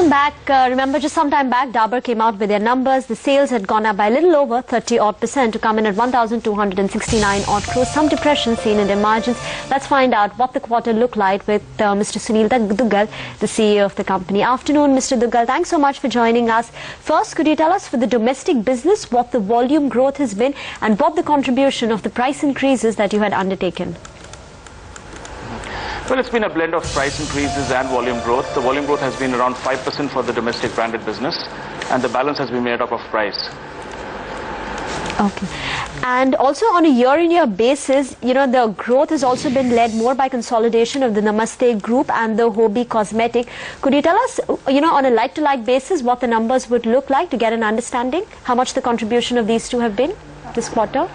Welcome back. Remember, just some time back, Dabur came out with their numbers. The sales had gone up by a little over 30% to come in at 1,269 odd crores. Some depression seen in their margins. Let's find out what the quarter looked like with Mr. Sunil Duggal, the CEO of the company. Afternoon, Mr. Duggal. Thanks so much for joining us. First, could you tell us for the domestic business what the volume growth has been and what the contribution of the price increases that you had undertaken? Well, it's been a blend of price increases and volume growth. The volume growth has been around 5% for the domestic branded business, and the balance has been made up of price. Okay. And also on a year-on-year basis, the growth has also been led more by consolidation of the Namaste Group and the Hobby Cosmetic. Could you tell us, on a like-to-like basis, what the numbers would look like to get an understanding? How much the contribution of these two have been this quarter?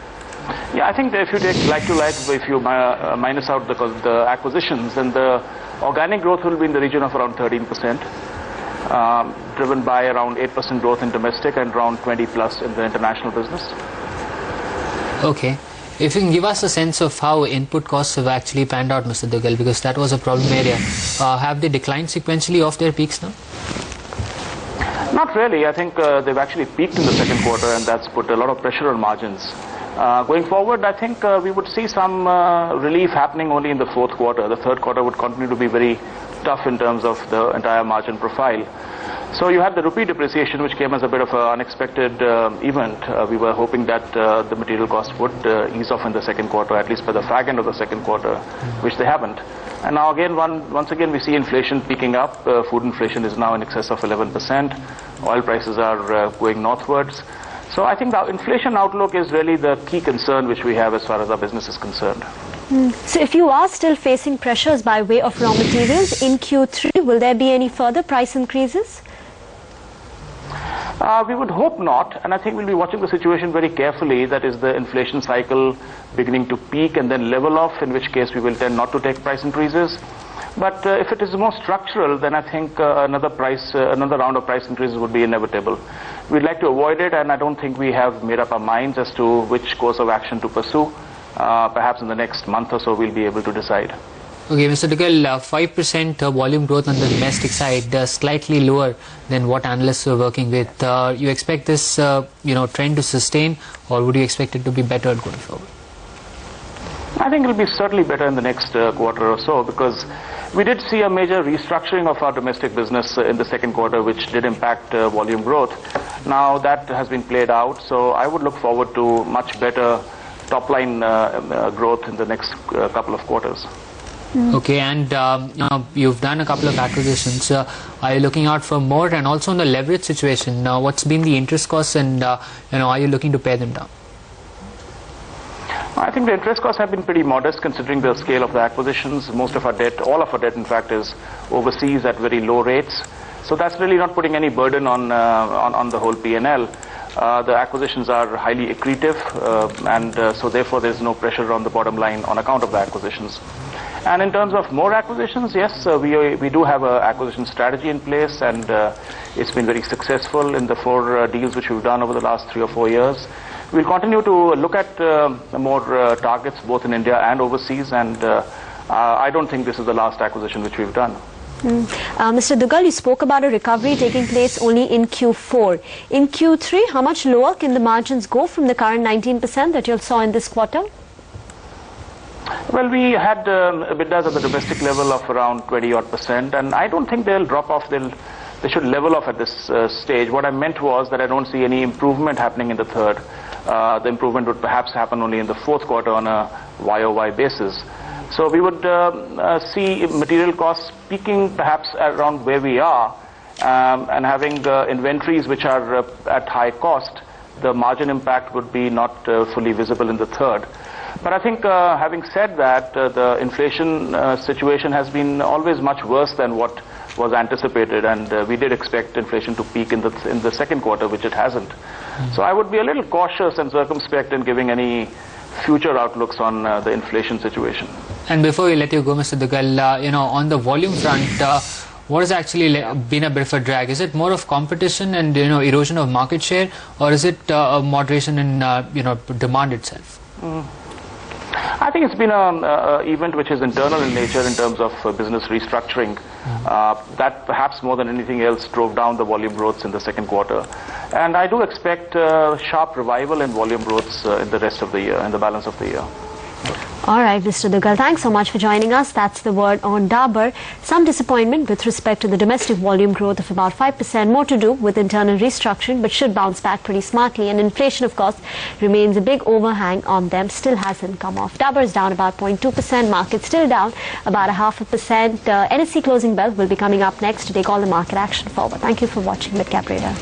Yeah, I think that if you take like-to-like, if you minus out the acquisitions, then the organic growth will be in the region of around 13%, driven by around 8% growth in domestic and around 20 plus in the international business. Okay. If you can give us a sense of how input costs have actually panned out, Mr. Duggal, because that was a problem area. Have they declined sequentially off their peaks now? Not really. I think they've actually peaked in the second quarter, and that's put a lot of pressure on margins. Going forward, I think we would see some relief happening only in the fourth quarter. The third quarter would continue to be very tough in terms of the entire margin profile. So you had the rupee depreciation, which came as a bit of an unexpected event. We were hoping that the material costs would ease off in the second quarter, at least by the fag end of the second quarter, which they haven't. And now again, once again, we see inflation picking up. Food inflation is now in excess of 11%. Oil prices are going northwards. So I think the inflation outlook is really the key concern which we have as far as our business is concerned. So if you are still facing pressures by way of raw materials in Q3, will there be any further price increases? We would hope not, and I think we'll be watching the situation very carefully. That is the inflation cycle beginning to peak and then level off, in which case we will tend not to take price increases. But if it is more structural, then I think another round of price increases would be inevitable. We'd like to avoid it, and I don't think we have made up our minds as to which course of action to pursue. Perhaps in the next month or so we'll be able to decide. Okay, Mr. Duggal, 5% volume growth on the domestic side, slightly lower than what analysts are working with. You expect this trend to sustain, or would you expect it to be better going forward? I think it will be certainly better in the next quarter or so, because we did see a major restructuring of our domestic business in the second quarter, which did impact volume growth. Now that has been played out, so I would look forward to much better top-line growth in the next couple of quarters. Okay, and you've done a couple of acquisitions. Are you looking out for more? And also on the leverage situation, what's been the interest costs, and are you looking to pay them down? I think the interest costs have been pretty modest considering the scale of the acquisitions. Most of our debt, all of our debt in fact, is overseas at very low rates. So that's really not putting any burden on the whole P&L. The acquisitions are highly accretive, and so therefore there's no pressure on the bottom line on account of the acquisitions. And in terms of more acquisitions, yes, we do have an acquisition strategy in place, and it's been very successful in the 4 deals which we've done over the last 3 or 4 years. We'll continue to look at more targets both in India and overseas, and I don't think this is the last acquisition which we've done. Mr. Duggal, you spoke about a recovery taking place only in Q4. In Q3, how much lower can the margins go from the current 19% that you saw in this quarter? Well, we had EBITDAs at the domestic level of around 20-odd%, and I don't think they'll drop off. They should level off at this stage. What I meant was that I don't see any improvement happening in the third. The improvement would perhaps happen only in the fourth quarter on a YOY basis. So we would see material costs peaking perhaps around where we are, and having inventories which are at high cost. The margin impact would be not fully visible in the third. But I think having said that, the inflation situation has been always much worse than what was anticipated, and we did expect inflation to peak in the second quarter, which it hasn't. So I would be a little cautious and circumspect in giving any future outlooks on the inflation situation. And before we let you go, Mr. Duggal, on the volume front, what has actually been a bit of a drag? Is it more of competition and erosion of market share, or is it a moderation in demand itself? I think it's been an event which is internal in nature in terms of business restructuring. That perhaps more than anything else drove down the volume growths in the second quarter. And I do expect sharp revival in volume growths in the rest of the year, in the balance of the year. All right, Mr. Duggal, thanks so much for joining us. That's the word on Dabur. Some disappointment with respect to the domestic volume growth of about 5%, more to do with internal restructuring, but should bounce back pretty smartly. And inflation, of course, remains a big overhang on them, still hasn't come off. Dabur is down about 0.2%, market still down about 0.5%. NSE closing bell will be coming up next to take all the market action forward. Thank you for watching Midcap Radar.